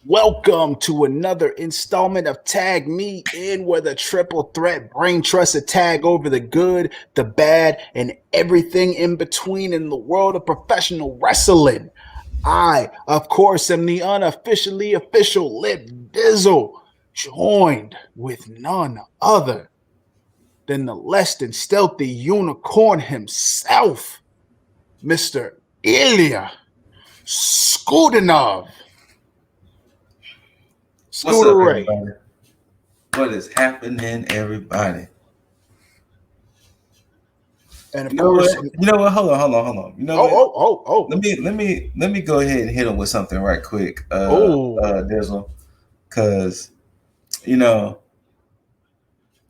Welcome to another installment of Tag Me In, where the triple threat brain trusts a tag over the good, the bad, and everything in between in the world of professional wrestling. I, of course, am the unofficially official Lip Dizzle, joined with none other than the less than stealthy unicorn himself, Mr. Ilya Skudanov. ScooterRay. What is happening, everybody? And of course, you know what? Hold on. You know what? Let me go ahead and hit him with something right quick, Dizzle, because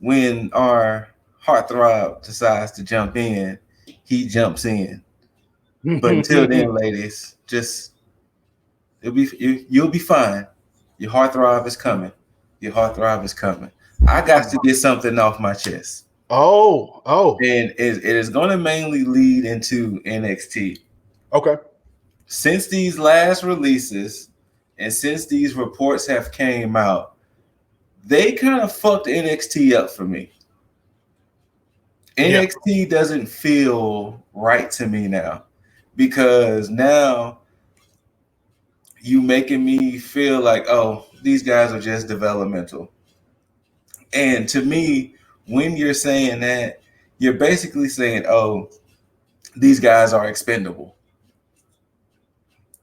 when our heartthrob decides to jump in, he jumps in. But until then, ladies, you'll be fine. Your heartthrob is coming. I got to get something off my chest. Oh. And it is going to mainly lead into NXT. Okay. Since these last releases and since these reports have came out, they kind of fucked NXT up for me. NXT doesn't feel right to me now, because now you making me feel like, oh, these guys are just developmental. And to me, when you're saying that, you're basically saying, oh, these guys are expendable.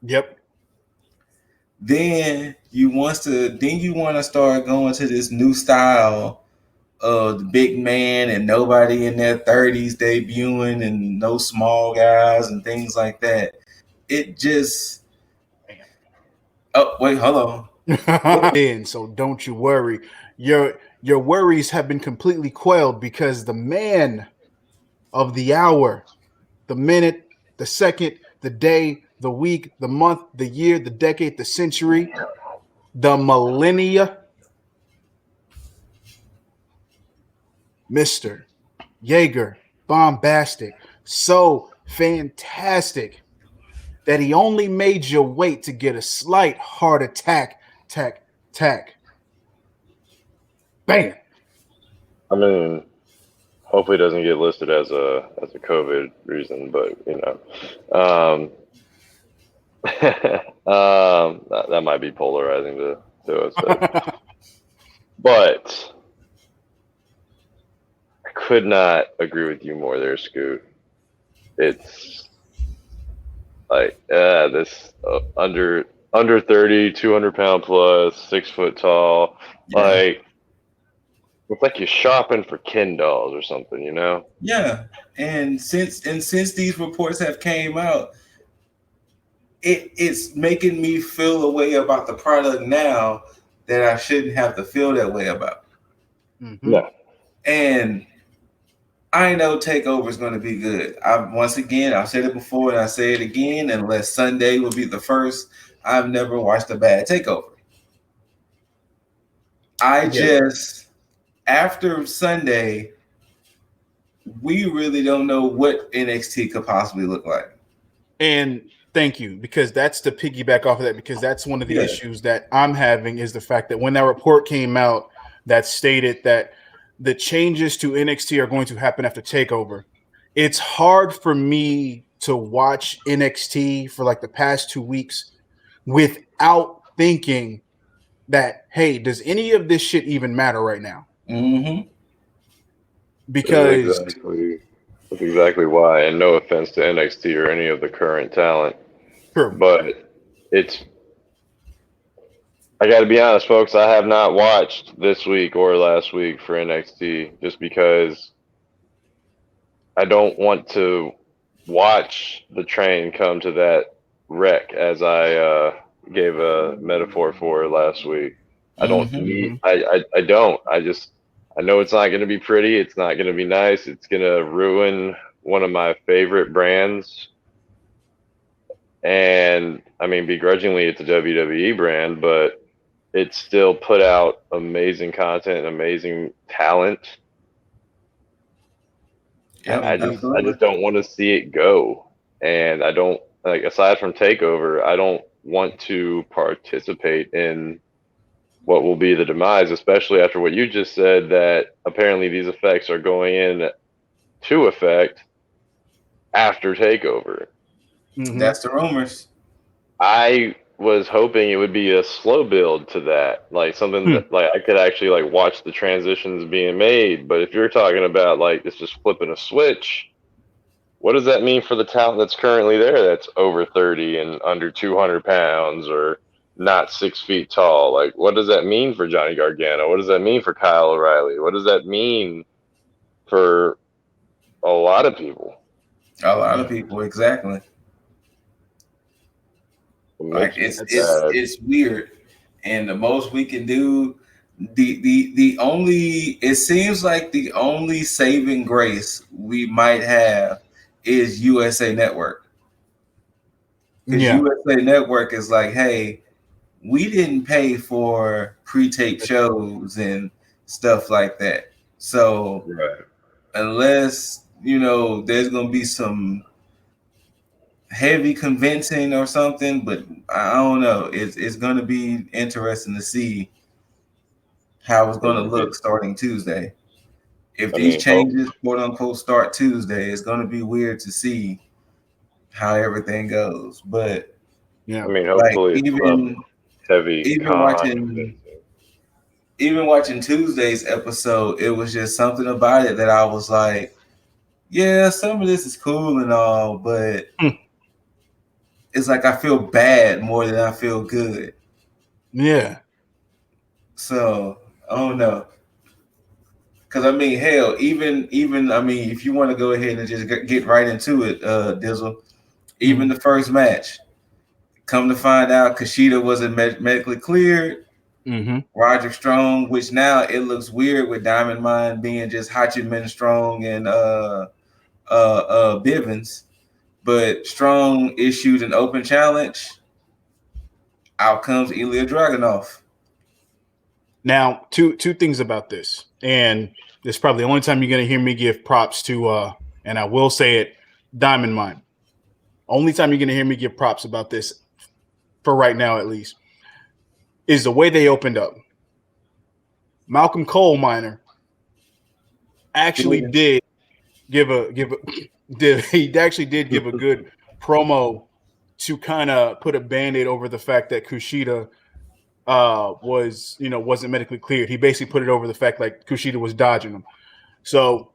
Yep. Then you want to start going to this new style of the big man and nobody in their 30s debuting and no small guys and things like that. It just... Oh, wait, hold on. So don't you worry. Your worries have been completely quelled, because the man of the hour, the minute, the second, the day, the week, the month, the year, the decade, the century, the millennia, Mr. Jaeger Bombastic, so fantastic that he only made you wait to get a slight heart attack. Bam. I mean, hopefully it doesn't get listed as a COVID reason, but that might be polarizing to us. But I could not agree with you more there, Scoot. It's like this under 30, 200 pound plus, 6 foot tall, like. It's like you're shopping for Ken dolls or something, you know? Yeah, and since these reports have came out, it's making me feel a way about the product now that I shouldn't have to feel that way about. Mm-hmm. Yeah. And I know TakeOver is going to be good. I've said it before and I say it again, unless Sunday will be the first, I've never watched a bad TakeOver. After Sunday, we really don't know what NXT could possibly look like. And thank you, because that's to piggyback off of that, because that's one of the issues that I'm having, is the fact that when that report came out that stated that the changes to NXT are going to happen after TakeOver, it's hard for me to watch NXT for like the past 2 weeks without thinking that, hey, does any of this shit even matter right now? Mm-hmm. Because that's exactly why. And no offense to NXT or any of the current talent, but I got to be honest, folks. I have not watched this week or last week for NXT, just because I don't want to watch the train come to that wreck, as I gave a metaphor for last week. I don't need. I don't. I know it's not going to be pretty. It's not going to be nice. It's going to ruin one of my favorite brands. And I mean, begrudgingly, it's a WWE brand, but it still put out amazing content and amazing talent. Yep, I absolutely. just don't want to see it go. And I don't like, aside from TakeOver, I don't want to participate in what will be the demise, especially after what you just said, that apparently these effects are going in to effect after TakeOver. Mm-hmm. That's the rumors. I was hoping it would be a slow build to that, like something Hmm. that like I could actually like watch the transitions being made. But if you're talking about like it's just flipping a switch, what does that mean for the talent that's currently there that's over 30 and under 200 pounds or not 6 feet tall? Like, what does that mean for Johnny Gargano? What does that mean for Kyle O'Reilly? What does that mean for a lot of people? A lot of Yeah. people, exactly. It Like makes me That's sad. it's weird, and the most we can do, the only, it seems like the only saving grace we might have is USA Network, because yeah. USA Network is like, hey, we didn't pay for pre-tape shows and stuff like that, so Right. unless there's gonna be some heavy convincing or something, but I don't know. It's going to be interesting to see how it's going to look starting Tuesday. If I these mean, hope. changes, quote unquote, start Tuesday, it's going to be weird to see how everything goes. But I Yeah. mean, like hopefully it's some heavy even con watching convincing. even watching Tuesday's episode, it was just something about it that I was like, yeah, some of this is cool and all, but Hmm. it's like I feel bad more than I feel good. Yeah. So I don't know. Because I mean, hell, even I mean, if you want to go ahead and just get right into it, Dizzle, even Mm-hmm. the first match, come to find out, Kushida wasn't medically cleared. Mm-hmm. Roger Strong, which now it looks weird with Diamond Mine being just Hachiman Strong and Bivens, but Strong issued an open challenge. Out comes Ilya Dragunov. Now, two things about this, and this is probably the only time you're going to hear me give props to, and I will say it, Diamond Mine. Only time you're going to hear me give props about this, for right now at least, is the way they opened up. Malcolm Coal Miner actually did he actually did give a good promo to kind of put a band-aid over the fact that Kushida wasn't medically cleared. He basically put it over the fact like Kushida was dodging him. So,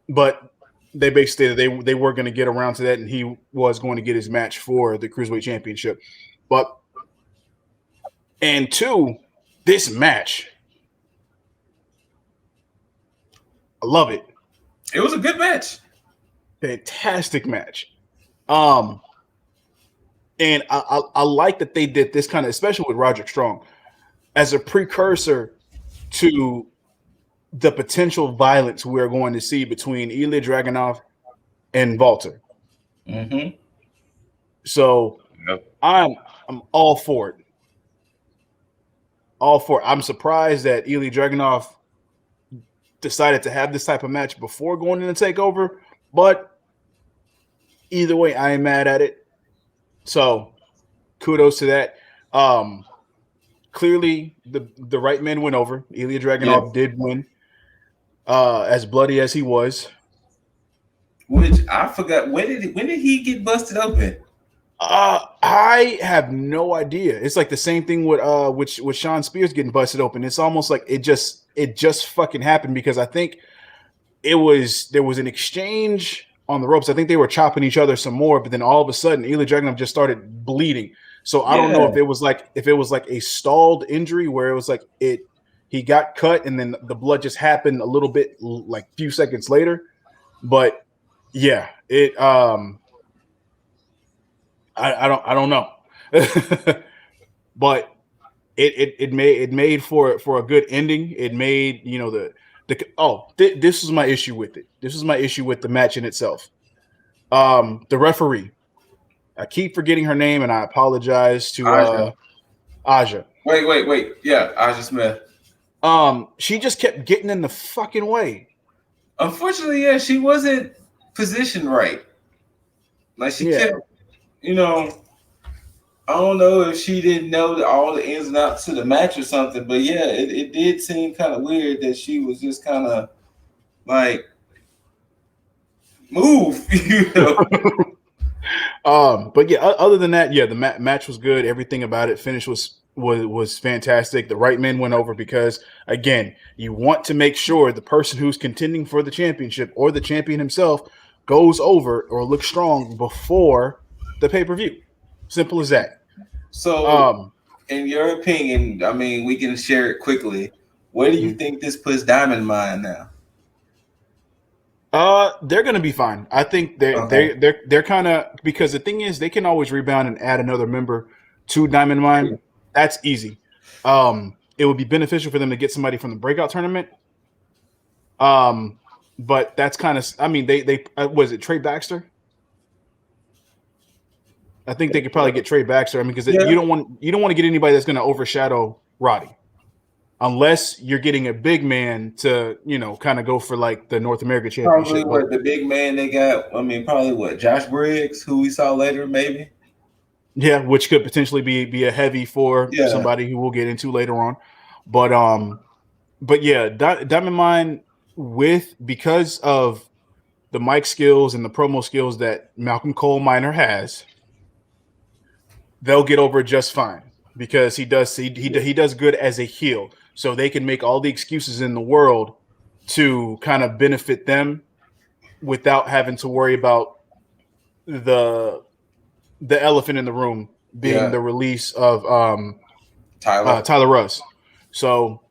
but they basically they were going to get around to that, and he was going to get his match for the Cruiserweight Championship. But and two, this match, I love it. It was a good match. Fantastic match. Um, and I like that they did this kind of, especially with Roderick Strong, as a precursor to the potential violence we're going to see between Ilya Dragunov and Walter. Mm-hmm. So Yep. I'm all for it. All for it. I'm surprised that Ilya Dragunov decided to have this type of match before going into TakeOver, but either way, I ain't mad at it. So kudos to that. Clearly, the right men went over. Ilya Yes. Dragunov did win, as bloody as he was. Which I forgot. When did he get busted open? I have no idea. It's like the same thing with Sean Spears getting busted open. It's almost like it just fucking happened because I think there was an exchange on the ropes. I think they were chopping each other some more, but then all of a sudden, Ilya Dragunov just started bleeding. So I don't know Yeah. if it was like a stalled injury where it was like he got cut and then the blood just happened a little bit like a few seconds later. But yeah, I don't know. But it made for a good ending. It made this is my issue with it. This is my issue with the match in itself. The referee. I keep forgetting her name, and I apologize to Aja. Aja. Wait. Yeah, Aja Smith. She just kept getting in the fucking way. Unfortunately, yeah, she wasn't positioned right. Like she kept, you know, I don't know if she didn't know all the ins and outs to the match or something, but yeah, it did seem kind of weird that she was just kind of like move, you know. But yeah, other than that, yeah, the match was good. Everything about it, finish was fantastic. The right men went over because again, you want to make sure the person who's contending for the championship or the champion himself goes over or looks strong before the pay-per-view. Simple as that. So, in your opinion, I mean, we can share it quickly. Where do you think this puts Diamond Mine now? They're gonna be fine. I think they're kind of, because the thing is they can always rebound and add another member to Diamond Mine. That's easy. It would be beneficial for them to get somebody from the breakout tournament. But that's kind of, I mean, they was it Trey Baxter? I think they could probably get Trey Baxter. I mean, because you don't want to get anybody that's going to overshadow Roddy, unless you're getting a big man to, you know, kind of go for like the North America Championship. Probably the big man they got. I mean, probably Josh Briggs, who we saw later, maybe. Yeah, which could potentially be a heavy for somebody who we'll get into later on. But yeah, Diamond Mine because of the mic skills and the promo skills that Malcolm Cole Minor has, they'll get over just fine because he does good as a heel. So they can make all the excuses in the world to kind of benefit them without having to worry about the elephant in the room being the release of Tyler Russ. So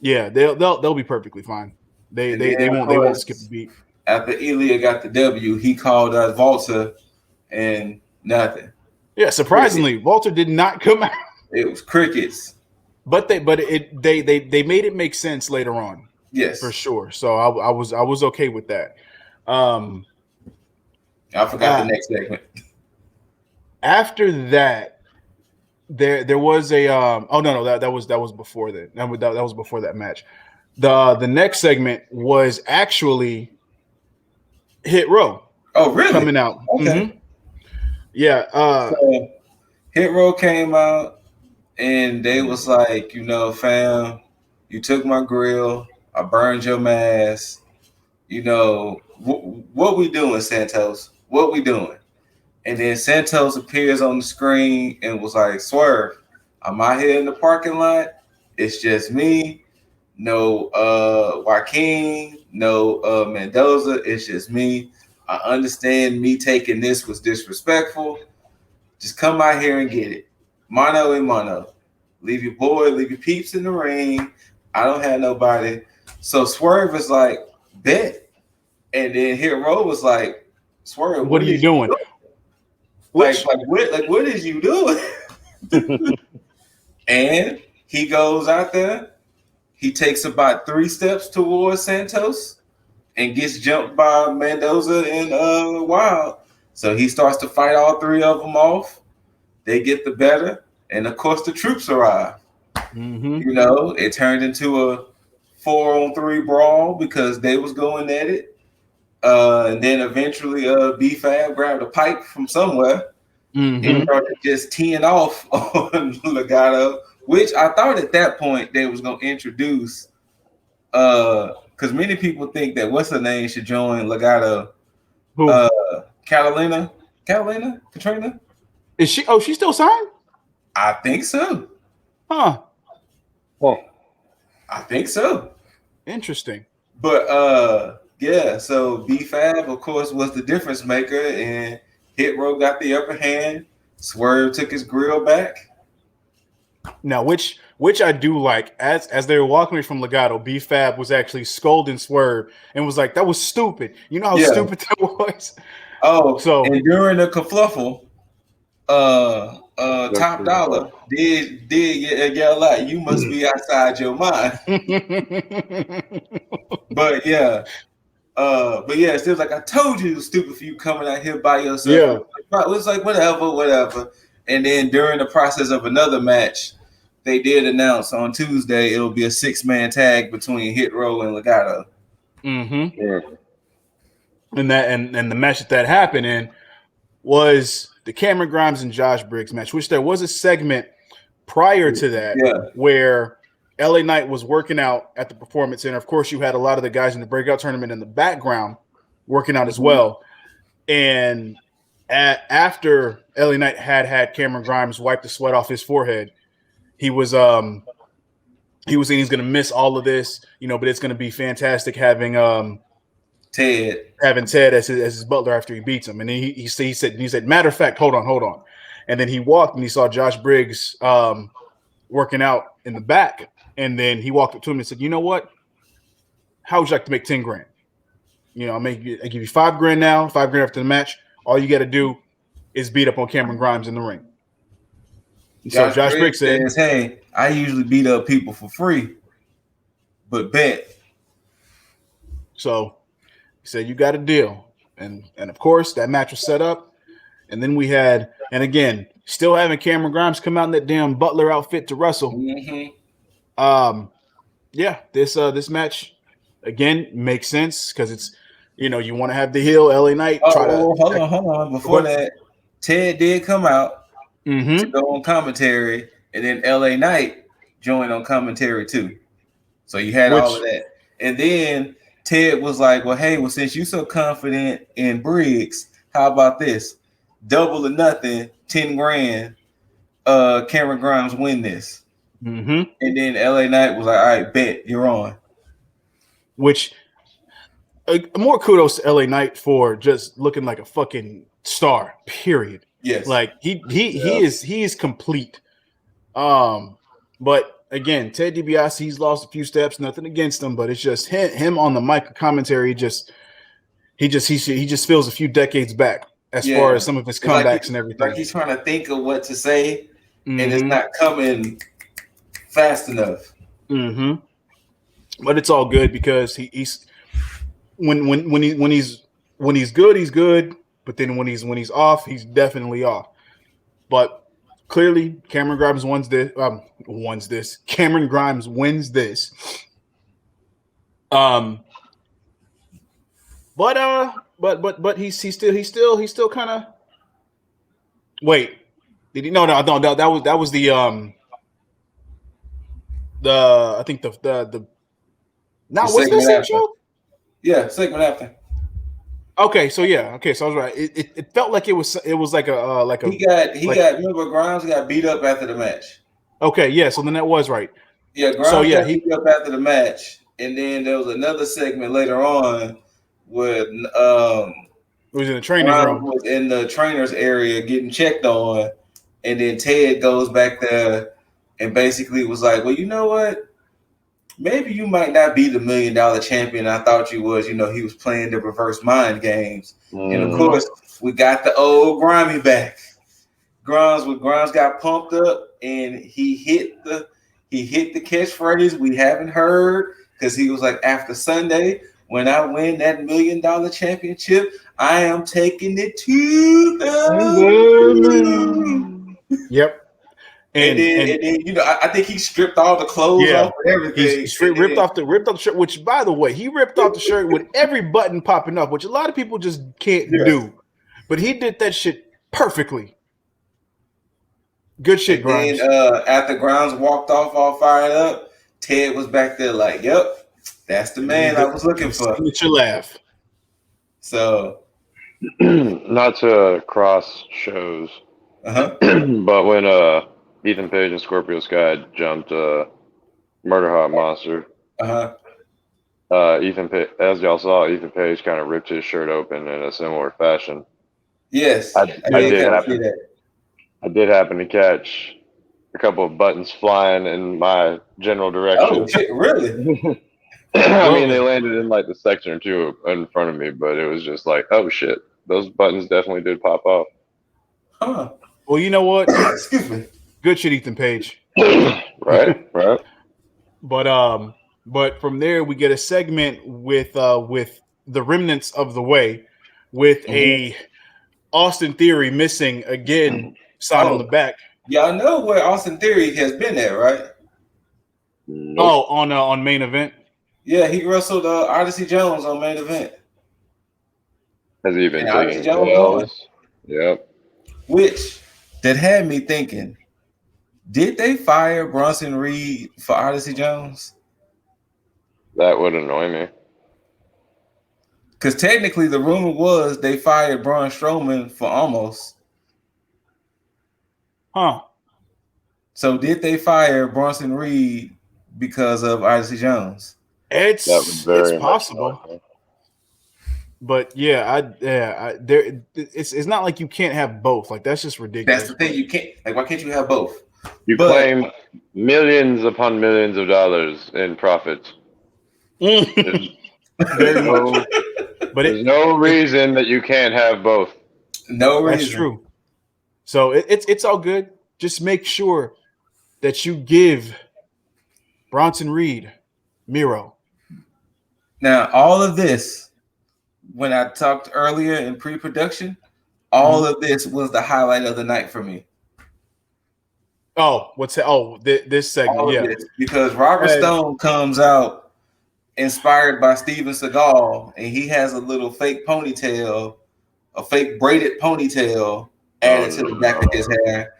yeah, they'll be perfectly fine. They won't skip a beat. After Ilya got the W, he called us Volta and nothing. Yeah, surprisingly, Walter did not come out. It was crickets. But they made it make sense later on. Yes, for sure. So I was okay with that. I forgot the next segment. After that, there was a that was before that. That was before that match. The next segment was actually Hit Row. Oh, really? Coming out. Okay. Mm-hmm. Yeah. So Hit Row came out. And they was like, you know, fam, you took my grill. I burned your mask. You know, what we doing, Santos? What we doing? And then Santos appears on the screen and was like, Swerve, I'm out here in the parking lot. It's just me. No Joaquin, no Mendoza. It's just me. I understand me taking this was disrespectful. Just come out here and get it. Mano a mano. Leave your boy, leave your peeps in the ring. I don't have nobody. So Swerve is like, bet. And then Hit Row was like, Swerve, what are you doing? Like what is you doing? And he goes out there. He takes about 3 steps towards Santos and gets jumped by Mendoza and Wild. So he starts to fight all 3 of them off. They get the better, and of course the troops arrive. Mm-hmm. You know, it turned into a 4-on-3 brawl because they was going at it. And then eventually B-Fab grabbed a pipe from somewhere and started just teeing off on Legado, which I thought at that point they was going to introduce, because many people think that what's her name should join Legado. Who? Katrina? Is she? Oh, she's still signed? I think so. Huh. Well, I think so. Interesting. But yeah, so B-Fab, of course, was the difference maker, and Hit Row got the upper hand. Swerve took his grill back. Now, which I do like, as they were walking away from Legado, B-Fab was actually scolding Swerve and was like, "That was stupid." You know how stupid that was. Oh, so and during the kerfluffle, Top Dollar did yell out, "You must be outside your mind." But yeah, it was like, I told you it was stupid for you coming out here by yourself. Yeah, it was like whatever. And then during the process of another match, they did announce on Tuesday it'll be a 6-man tag between Hit Row and Legado. Mm-hmm. Yeah. and the match that happened in was the Cameron Grimes and Josh Briggs match, which there was a segment prior to that where LA Knight was working out at the Performance Center. Of course, you had a lot of the guys in the breakout tournament in the background working out as well. And after LA Knight had Cameron Grimes wipe the sweat off his forehead, he was saying he's going to miss all of this, but it's going to be fantastic having Ted as his butler after he beats him. And he said, matter of fact, hold on. And then he walked and he saw Josh Briggs working out in the back. And then he walked up to him and said, you know what? How would you like to make 10 grand? I give you $5 grand now, $5 grand after the match. All you got to do is beat up on Cameron Grimes in the ring. So Josh Briggs says, hey, I usually beat up people for free, but bet. So he said, you got a deal. And of course, that match was set up. And then we had, and again, still having Cameron Grimes come out in that damn Butler outfit to wrestle. This match, again, makes sense because it's, you want to have the heel LA Knight. Hold on. Before that, Ted did come out to go on commentary, and then LA Knight joined on commentary too. So you had all of that. And then Ted was like, well, since you're so confident in Briggs, how about this? Double or nothing, 10 grand. Cameron Grimes win this. And then LA Knight was like, all right, bet, you're on. Which more kudos to LA Knight for just looking like a fucking star, period. Yes. Like he is complete. But again, Ted DiBiase, he's lost a few steps, nothing against him, but it's just him on the mic commentary, he just feels a few decades back as far as some of his comebacks and everything. Like he's trying to think of what to say and it's not coming fast enough. But it's all good because he's when he's good, he's good. But then when he's off, he's definitely off. But clearly, Cameron Grimes wins this. Cameron Grimes wins this. But he's still kind of. Wait, did he? No. That was the I think the. Now was this a show? Yeah, segment after. Okay, so I was right. It felt like it was like a remember Grimes got beat up after the match. Okay, yeah, so then that was right. Yeah, Grimes got beat up after the match, and then there was another segment later on where it was in the training room. Was in the trainer's area getting checked on, and then Ted goes back there and basically was like, well, you know what? Maybe you might not be the $1 million champion I thought you was. He was playing the reverse mind games. And of course, we got the old Grimy back. Grimes got pumped up and he hit the catchphrase we haven't heard because he was like, after Sunday, when I win that $1 million championship, I am taking it to the moon. Yep. And then I think he stripped all the clothes off and everything. He ripped off the shirt, which, by the way, he ripped off the shirt with every button popping up, which a lot of people just can't do. But he did that shit perfectly. Good shit, Grimes. And after Grimes walked off all fired up, Ted was back there like, yep, that's the man I was looking for. Get your laugh. So. Not to cross shows, but when Ethan Page and Scorpio Sky jumped Murder Hot Monster. Ethan Page, as y'all saw, Ethan Page kind of ripped his shirt open in a similar fashion. Yes, I did happen to catch a couple of buttons flying in my general direction. Oh shit! Really? I mean, they landed in like the section or two in front of me, but it was just like, oh shit, those buttons definitely did pop off. Huh. Well, you know what? Excuse me. Good shit, Ethan Page. Right. But from there we get a segment with the remnants of the way, with a Austin Theory missing again, sign on the back. Y'all know where Austin Theory has been at, right? Nope. Oh, on main event. Yeah, he wrestled Odyssey Jones on main event. Has he been And Odyssey taking Jones won. L's? Yep. Which that had me thinking, did they fire Bronson Reed for Odyssey Jones? That would annoy me. Because technically the rumor was they fired Braun Strowman for Almost. Huh. So did they fire Bronson Reed because of Odyssey Jones? It's very much possible. annoy me. But it's not like you can't have both. Like that's just ridiculous. That's the thing. You can't, like, why can't you have both? You claim millions upon millions of dollars in profits. Very much. But there's no reason that you can't have both. No reason. That's true. So it's all good. Just make sure that you give Bronson Reed Miro. Now, all of this, when I talked earlier in pre-production, all of this was the highlight of the night for me. Oh, this segment, All of this, because Robert Stone comes out inspired by Steven Seagal, and he has a little fake ponytail, a fake braided ponytail added to the back of his hair.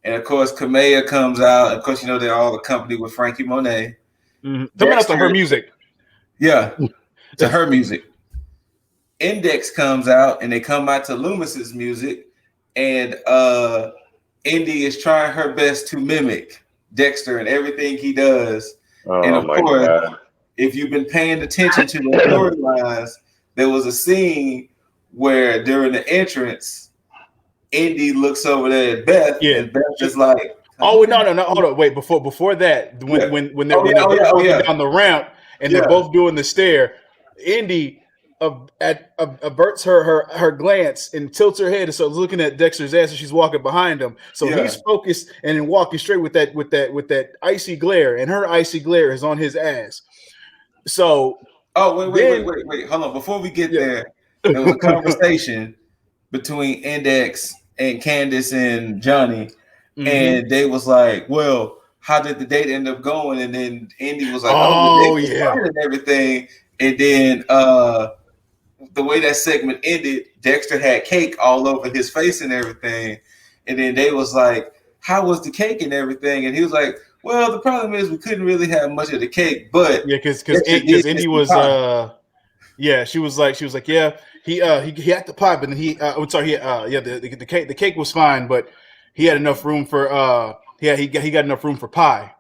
And of course, Camila comes out. Of course, you know they're all accompanied with Frankie Monet. Coming out to her music. Yeah, to her music. Index comes out, and they come out to Loomis's music, and Indy is trying her best to mimic Dexter and everything he does. And of course, God. If you've been paying attention to the storylines, there was a scene where during the entrance, Indy looks over there at Beth, and Beth is like, "Oh no, hold on, wait, before that, when they're walking down the ramp and they're both doing the stare, Indy averts her glance and tilts her head and starts looking at Dexter's ass as she's walking behind him. So he's focused and then walking straight with that icy glare, and her icy glare is on his ass. So wait, hold on. Before we get there was a conversation between Index and Candace and Johnny, and they was like, well, how did the date end up going? And then Indy was like, the date was fine and everything. And then the way that segment ended, Dexter had cake all over his face and everything. And then they was like, how was the cake and everything? And he was like, well, the problem is we couldn't really have much of the cake, but because Indy was she was like he had the pie, but then the cake was fine, but he had enough room for he got enough room for pie.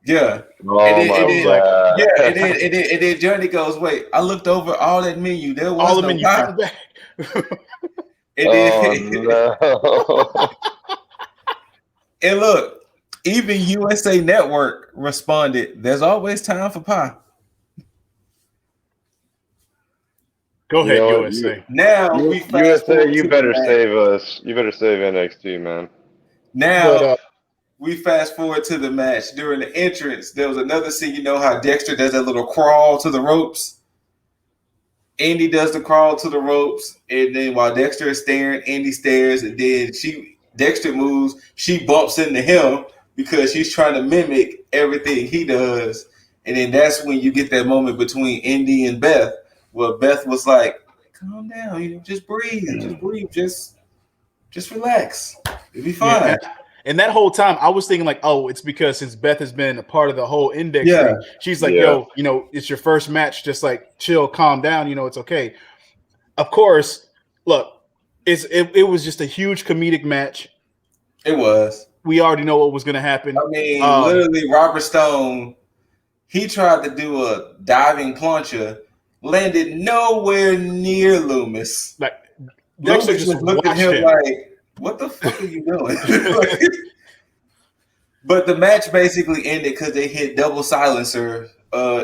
Yeah. And then Johnny goes, wait, I looked over all that menu. There was all the menu pie. And look, even USA Network responded, there's always time for pie. Go ahead, USA. USA, you better save us. You better save NXT, man. Now, we fast forward to the match. During the entrance, there was another scene. You know how Dexter does that little crawl to the ropes? Indy does the crawl to the ropes, and then while Dexter is staring, Indy stares, and then Dexter moves. She bumps into him because she's trying to mimic everything he does. And then that's when you get that moment between Indy and Beth, where Beth was like, calm down, just breathe, just relax. It'll be fine. Yeah. And that whole time, I was thinking like, oh, it's because since Beth has been a part of the whole Index thing, she's like, yo, it's your first match. Just like chill, calm down. It's okay. Of course, look, it was just a huge comedic match. It was. We already know what was going to happen. I mean, literally, Robert Stone, he tried to do a diving plancha, landed nowhere near Loomis. Like, Loomis just looked at him like, what the fuck are you doing? But the match basically ended because they hit double silencer.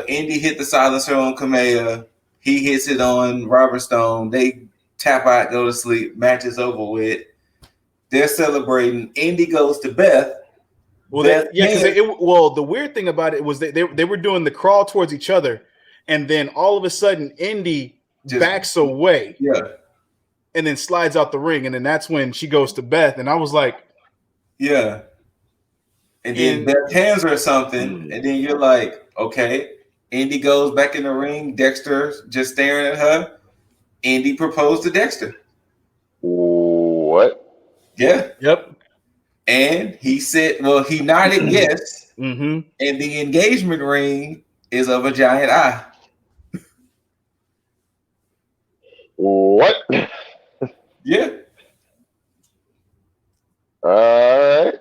Indy hit the silencer on Camila. He hits it on Robert Stone. They tap out, go to sleep. Match is over with. They're celebrating. Indy goes to Beth. Well, the weird thing about it was they were doing the crawl towards each other, and then all of a sudden Indy backs away. Yeah. And then slides out the ring, and then that's when she goes to Beth, and I was like, yeah. And then Beth hands her something, and then you're like, okay. Indy goes back in the ring. Dexter just staring at her. Indy proposed to Dexter. What? Yeah. Yep. And he said, well, he nodded yes. Mm-hmm. And the engagement ring is of a giant eye. What? Yeah. All right. I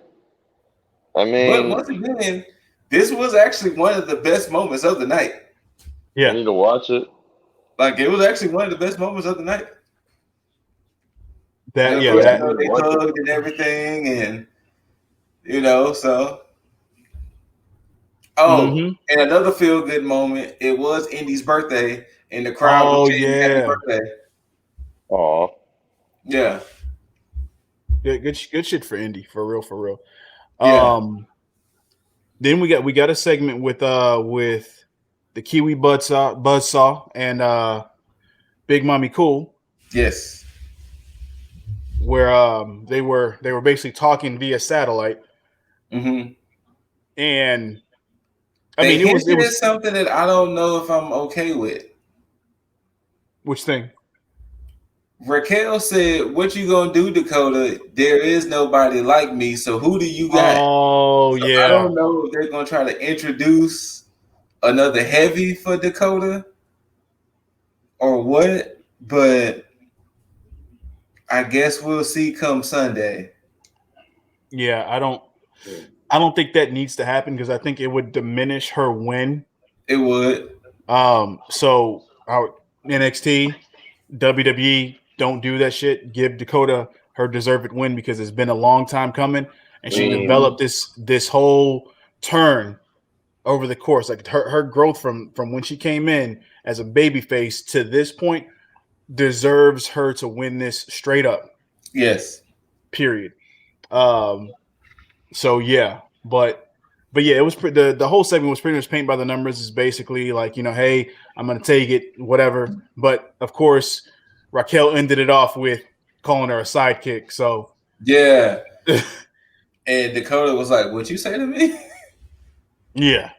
But mean, once again, this was actually one of the best moments of the night. I Yeah. need to watch it. Like, it was actually one of the best moments of the night. That And of yeah. course, That they hugged and everything, and so. Oh, Mhm. and another feel good moment. It was Indy's birthday, and the crowd was Oh chanting "Happy yeah. Birthday." Aw. Yeah, Good shit for Indy, for real. yeah, Then we got a segment with the Kiwi Buzzsaw and Big Mommy Cool, yes. where they were basically talking via satellite, Mm-hmm. and I They mean it hinted at was something that I don't know if I'm okay with. which thing? Raquel said, "What you gonna do, Dakota? There is nobody like me. So who do you got?" Oh So I yeah. don't know if they're gonna try to introduce another heavy for Dakota or what, but I guess we'll see come Sunday. Yeah, I don't think that needs to happen because I think it would diminish her win. It would. So our NXT, WWE don't do that shit. Give Dakota her deserved win because it's been a long time coming, and she Mhm. developed this whole turn over the course. Like her growth from when she came in as a baby face to this point deserves her to win this straight up. Yes. Period. Um, So yeah, but yeah, it was the whole segment was pretty much paint by the numbers. Is basically like, hey, I'm gonna take it, whatever. But of course, Raquel ended it off with calling her a sidekick. So Yeah. And Dakota was like, "What you say to me?" yeah,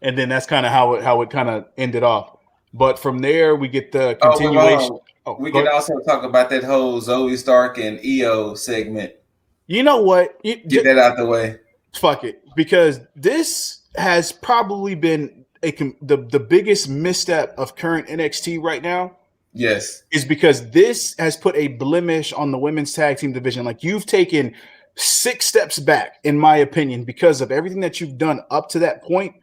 and then that's kind of how it kind of ended off. But from there, we get the Oh, but continuation. Oh, we go can ahead. also talk about that whole Zoe Stark and EO segment. You know what? Get that out the way. Fuck it, because this has probably been the biggest misstep of current NXT right now Yes. is because this has put a blemish on the women's tag team division. Like, you've taken 6 steps back, in my opinion, because of everything that you've done up to that point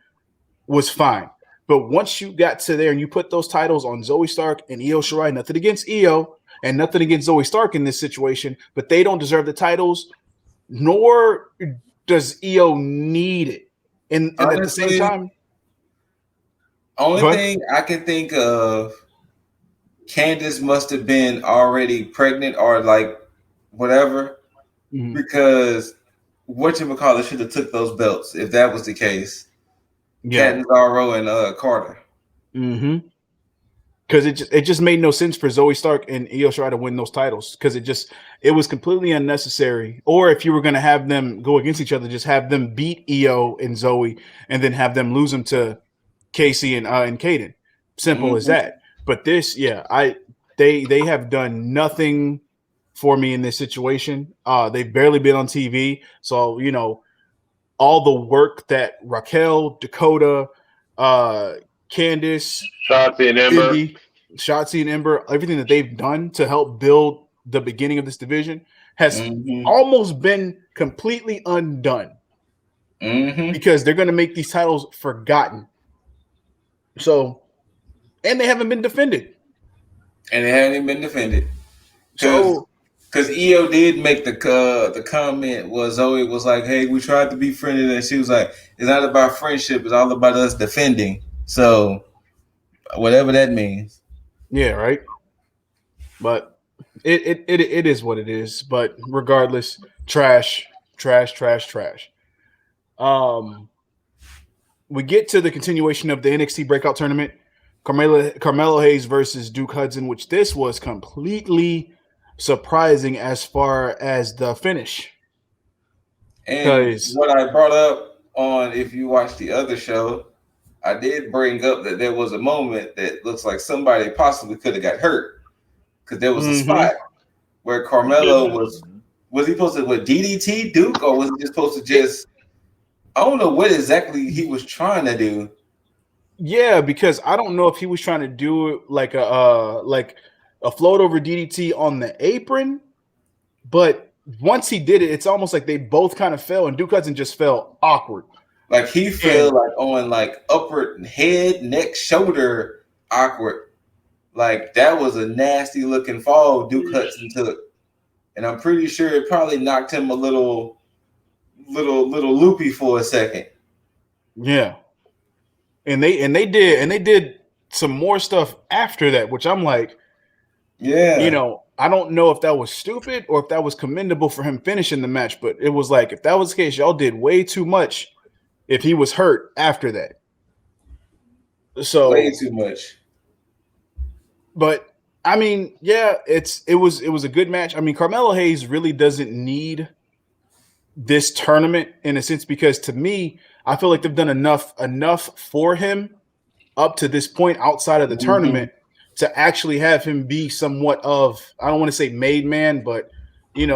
was fine. But once you got to there and you put those titles on Zoe Stark and Io Shirai, nothing against Io and nothing against Zoe Stark in this situation, but they don't deserve the titles, nor does Io need it. And at the same Honestly, time, only go ahead. thing I can think of, Candace must have been already pregnant or like whatever, Mhm. because whatchamacallit should have took those belts if that was the case. Yeah. Catanzaro and Carter. Mm-hmm. Because it just made no sense for Zoe Stark and Io Shirai to win those titles because it was completely unnecessary. Or if you were going to have them go against each other, just have them beat Io and Zoe and then have them lose them to Casey and Caden. Simple as Mm-hmm. that. But this, yeah, they have done nothing for me in this situation. They've barely been on TV, so all the work that Raquel, Dakota, Candice, Shotzi and Ember. Indy, Shotzi, and Ember, everything that they've done to help build the beginning of this division has Mm-hmm. almost been completely undone Mm-hmm. because they're going to make these titles forgotten. So, and they haven't been defended. And it hadn't even been defended. So, Because EO did make the comment was Zoe was like, "Hey, we tried to be friendly," and she was like, "It's not about friendship. It's all about us defending." So whatever that means. yeah, right. But it is what it is. But regardless, trash. Um, we get to the continuation of the NXT Breakout Tournament. Carmelo Hayes versus Duke Hudson, which this was completely surprising as far as the finish. And Because what I brought up on, if you watch the other show, I did bring up that there was a moment that looks like somebody possibly could have got hurt. because there was a spot where Carmelo was he supposed to DDT Duke, or was he just supposed to just I don't know what exactly he was trying to do. Yeah, because I don't know if he was trying to do like a float over DDT on the apron, but once he did it, it's almost like they both kind of fell, and Duke Hudson just fell awkward. Like he fell like on like upper head, neck, shoulder awkward. Like that was a nasty looking fall Duke Hudson took, and I'm pretty sure it probably knocked him a little loopy for a second. Yeah. And they did some more stuff after that, which I'm like, yeah, I don't know if that was stupid or if that was commendable for him finishing the match, but it was like, if that was the case, y'all did way too much if he was hurt after that. So way too much. But I mean, yeah, it was a good match. I mean, Carmelo Hayes really doesn't need this tournament in a sense, because to me, I feel like they've done enough for him up to this point outside of the tournament to actually have him be somewhat of, I don't want to say made man, but they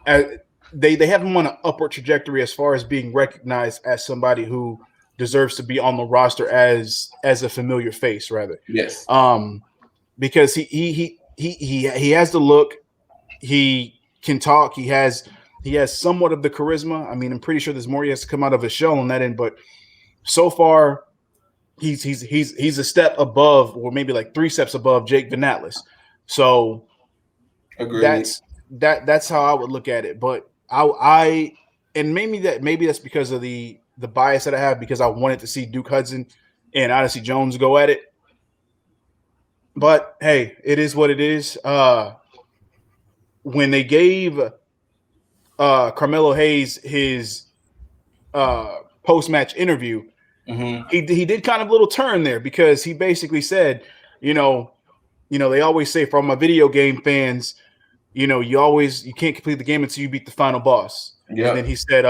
have him on an upward trajectory as far as being recognized as somebody who deserves to be on the roster as a familiar face, rather. Yes. Because he has the look, he can talk, he has somewhat of the charisma. I mean, I'm pretty sure there's more he has to come out of his shell on that end, but so far he's a step above, or maybe like 3 steps above Jake Van Atlas. So agreed. That's how I would look at it. But I maybe that's because of the bias that I have, because I wanted to see Duke Hudson and Odyssey Jones go at it. But hey, it is what it is. When they gave Carmelo Hayes his post-match interview, he did kind of a little turn there, because he basically said, they always say, from my video game fans, you can't complete the game until you beat the final boss. Yep. And then he said,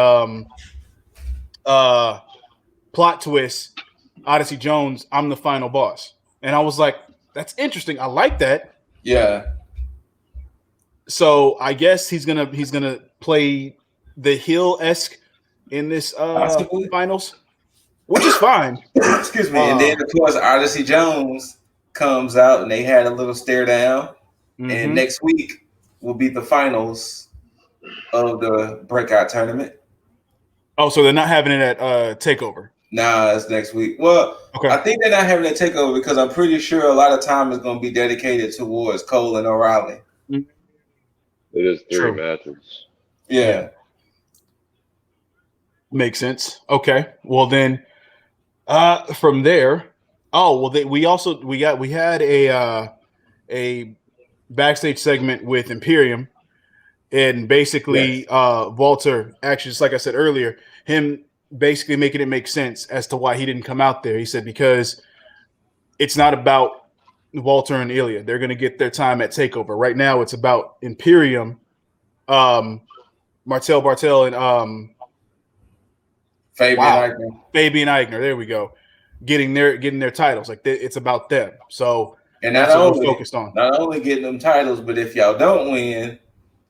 plot twist, Odyssey Jones, I'm the final boss. And I was like, that's interesting. I like that. Yeah. So I guess he's gonna play the heel-esque in this finals, which is fine. Excuse me. And then of course Odyssey Jones comes out, and they had a little stare down. And next week will be the finals of the breakout tournament. Oh, so they're not having it at TakeOver? Nah, it's next week. Well, okay. I think they're not having a TakeOver because I'm pretty sure a lot of time is going to be dedicated towards Cole and O'Reilly. It is 3 matches. Yeah. Makes sense. Okay. Well, then from there, we had a backstage segment with Imperium, and basically Walter, actually, just like I said earlier, him basically making it make sense as to why he didn't come out there. He said, because it's not about Walter and Ilya. They're going to get their time at TakeOver. Right now, it's about Imperium, Martel Bartel, and Fabian Aichner. There we go. Getting their titles. Like, it's about them. So, and that's what we're focused on. Not only getting them titles, but if y'all don't win,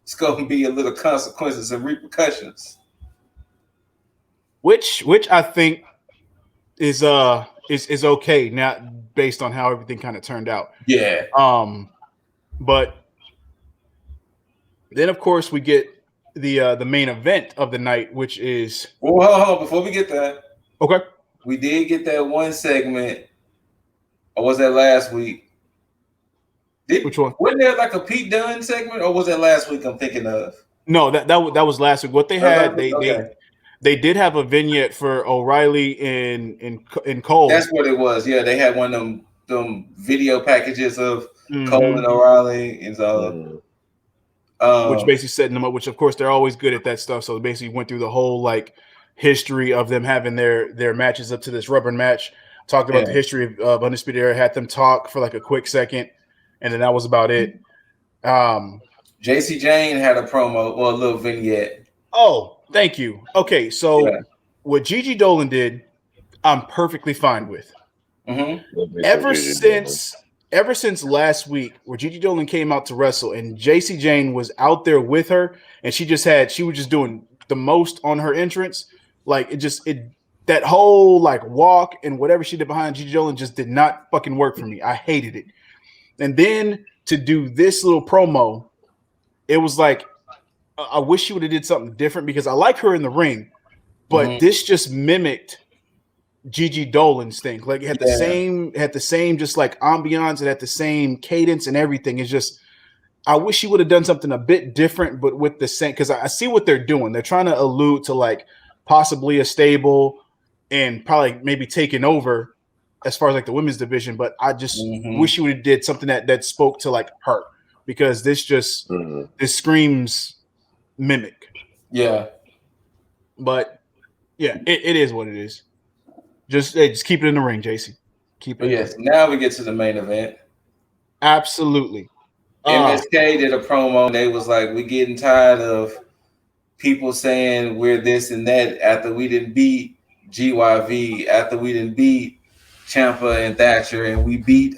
it's going to be a little consequences and repercussions. Which I think is okay now, based on how everything kind of turned out. Yeah. But then of course we get the main event of the night, which is. Well, hold on, before we get that. Okay. We did get that one segment. Or was that last week? Which one? Wasn't there like a Pete Dunne segment, or was that last week I'm thinking of? No, that was last week. What they had, they did have a vignette for O'Reilly and Cole. That's what it was. Yeah, they had one of them video packages of Cole and O'Reilly, and so which basically setting them up. Which of course they're always good at that stuff. So they basically went through the whole like history of them having their matches up to this rubber match. Talked about the history of Undisputed Era. Had them talk for like a quick second, and then that was about it. JC Jane had a promo, or a little vignette. Oh, thank you. Okay, so what Gigi Dolan did, I'm perfectly fine with. Ever since ever since last week where Gigi Dolan came out to wrestle and JC Jane was out there with her and she was just doing the most on her entrance. Like that whole like walk and whatever she did behind Gigi Dolan just did not fucking work for me. I hated it. And then to do this little promo, it was like, I wish she would have did something different because I like her in the ring, but this just mimicked Gigi Dolan's thing. Like it had the same just like ambiance, it had the same cadence and everything. It's just I wish she would have done something a bit different, but with the same because I see what they're doing. They're trying to allude to like possibly a stable and probably maybe taking over as far as like the women's division. But I just wish she would have did something that spoke to like her because this just this screams mimic. Yeah. But yeah, it is what it is. Just keep it in the ring, JC. Keep it. Yes. Now we get to the main event. Absolutely. MSK did a promo. And they was like, "We getting tired of people saying we're this and that after we didn't beat GYV, after we didn't beat Ciampa and Thatcher, and we beat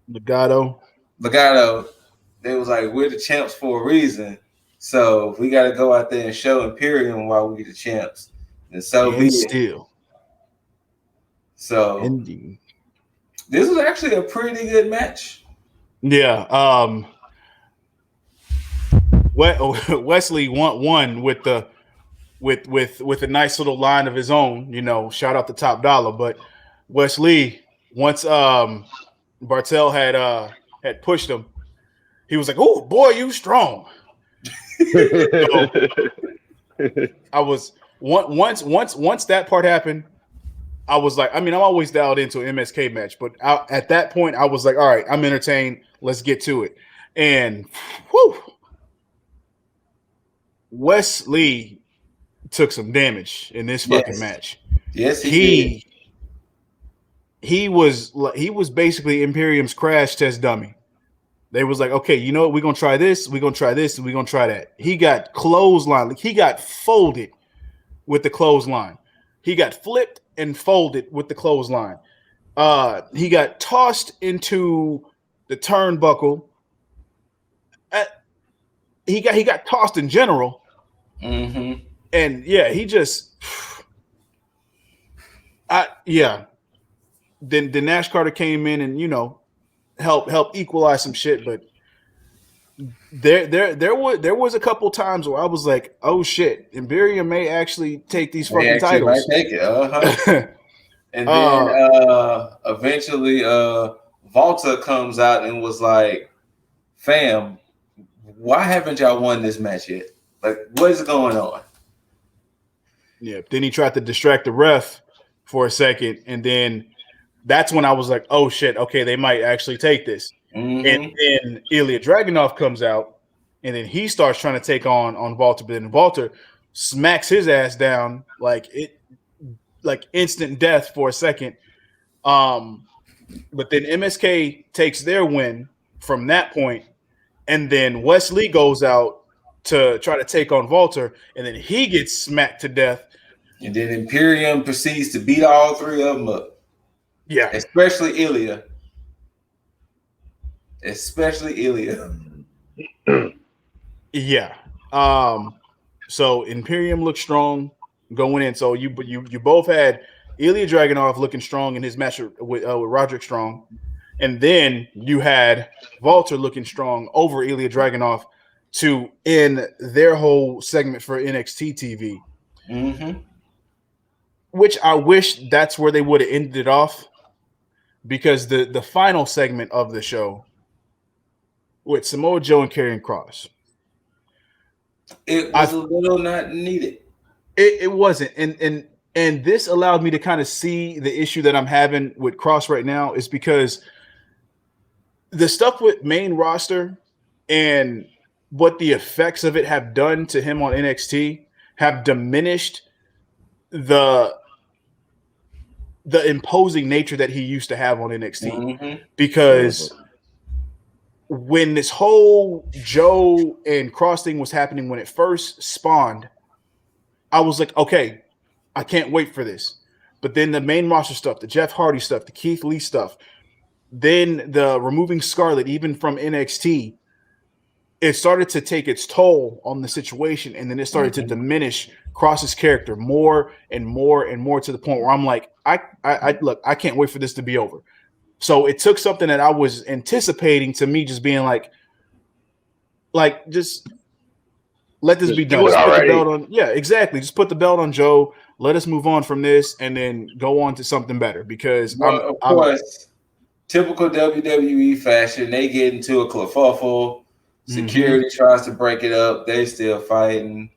Legato. They was like, we're the champs for a reason. So we got to go out there and show Imperium why we the champs." And so be it. So indeed, this was actually a pretty good match. Yeah. Wesley won with a nice little line of his own. You know, shout out to Top Dollar. But Wesley, once Bartel had pushed him, he was like, "Oh boy, you strong." So, I was once that part happened, I was like, I mean, I'm always dialed into an MSK match, but at that point, I was like, all right, I'm entertained. Let's get to it. And whew, Wesley took some damage in this fucking match. Yes, he was basically Imperium's crash test dummy. They was like, okay, you know what? We're gonna try this, we're gonna try this, and we're gonna try that. He got clothesline, like he got folded with the clothesline. He got flipped and folded with the clothesline. He got tossed into the turnbuckle. He got tossed in general. And yeah, he just Then Nash Carter came in and help equalize some shit, but there was a couple times where I was like, oh shit, Imperium may actually take these fucking titles. Might take it. And then eventually Volta comes out and was like, fam, why haven't y'all won this match yet? Like, what is going on? Yeah, then he tried to distract the ref for a second, and then that's when I was like, oh shit, okay, they might actually take this. And then Ilya Dragunov comes out, and then he starts trying to take on Walter, but then Walter smacks his ass down like instant death for a second. But then MSK takes their win from that point, and then Wesley goes out to try to take on Walter, and then he gets smacked to death. And then Imperium proceeds to beat all three of them up. Yeah, especially Ilya. Yeah. So Imperium looked strong going in. So you both had Ilya Dragunov looking strong in his match with Roderick Strong, and then you had Walter looking strong over Ilya Dragunov to end their whole segment for NXT TV. Which I wish that's where they would have ended it off, because the final segment of the show with Samoa Joe and Karrion Kross, it was a little not needed. It wasn't, and this allowed me to kind of see the issue that I'm having with Kross right now, is because the stuff with main roster and what the effects of it have done to him on NXT have diminished the imposing nature that he used to have on NXT. Because when this whole Joe and Kross thing was happening, when it first spawned, I was like, okay, I can't wait for this. But then the main roster stuff, the Jeff Hardy stuff, the Keith Lee stuff, then the removing Scarlett, even from NXT, it started to take its toll on the situation, and then it started to diminish Cross's character more and more and more to the point where I'm like, I look, I can't wait for this to be over. So it took something that I was anticipating to me just being like just let this be done. Do it Just put the already. belt on. Yeah, exactly. Just put the belt on Joe. Let us move on from this and then go on to something better because Of course, typical WWE fashion, they get into a kerfuffle. Security tries to break it up. They still fighting.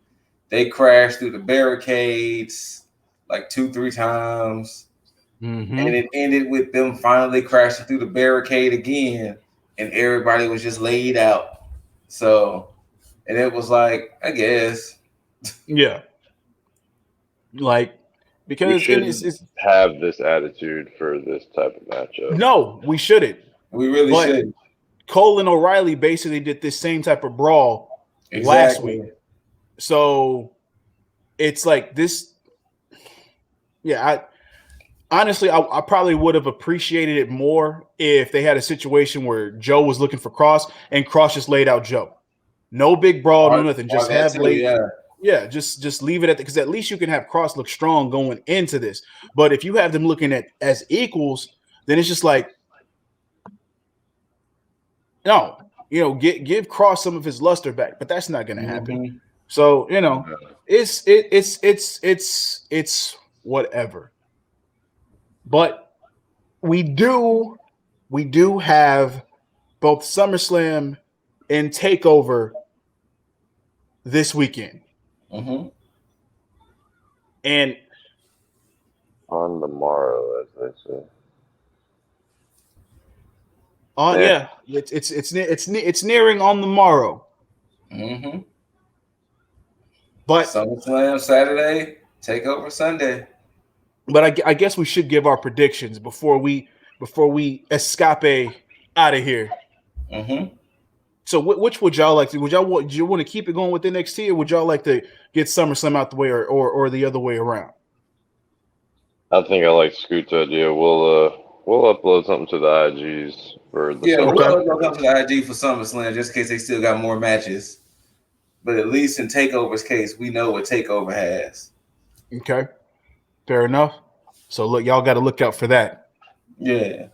They crash through the barricades like 2-3 times. And it ended with them finally crashing through the barricade again, and everybody was just laid out. So, and it was like, I guess. Yeah. Like, because we and shouldn't it's have this attitude for this type of matchup. no, we shouldn't. We really But should. Cole and O'Reilly basically did this same type of brawl last week. So it's like this. Yeah, honestly, I probably would have appreciated it more if they had a situation where Joe was looking for Cross and Cross just laid out Joe. No big brawl, no nothing. Just have just leave it at that, because at least you can have Cross look strong going into this. But if you have them looking at as equals, then it's just like, no, give Cross some of his luster back. But that's not going to happen. So it's whatever. But we do have both SummerSlam and TakeOver this weekend. And on the morrow, as they say. yeah, it's nearing on the morrow. But SummerSlam Saturday, TakeOver Sunday. But I guess we should give our predictions before we escape out of here. So which would y'all like to? Do you want to keep it going with NXT, or would y'all like to get SummerSlam out the way, or the other way around? I think I like Scoot's idea. We'll upload something to the IGs for the we'll SummerSlam. come to the IG for SummerSlam just in case they still got more matches. But at least in TakeOver's case, we know what TakeOver has. Okay, fair enough. So look, y'all got to look out for that. Yeah.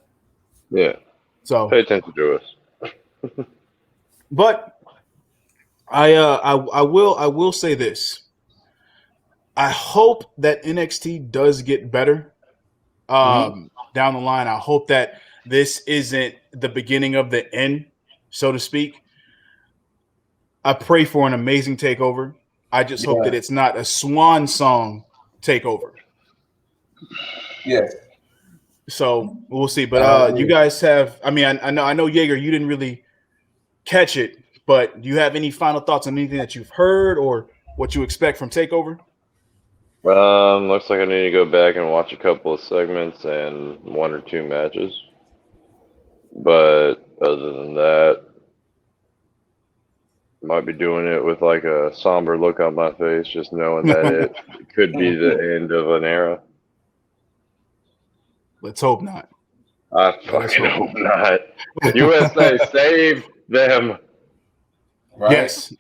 So pay attention to us. But I will say this. I hope that NXT does get better down the line. I hope that this isn't the beginning of the end, so to speak. I pray for an amazing takeover. I just hope that it's not a swan song takeover. Yes. So we'll see. But you guys have, I mean, I know Jaeger, you didn't really catch it, but do you have any final thoughts on anything that you've heard or what you expect from TakeOver? Looks like I need to go back and watch a couple of segments and 1 or 2 matches. But other than that, might be doing it with like a somber look on my face, just knowing that it could be the end of an era. Let's hope not. I fucking hope not. USA, save them. Right? Yes.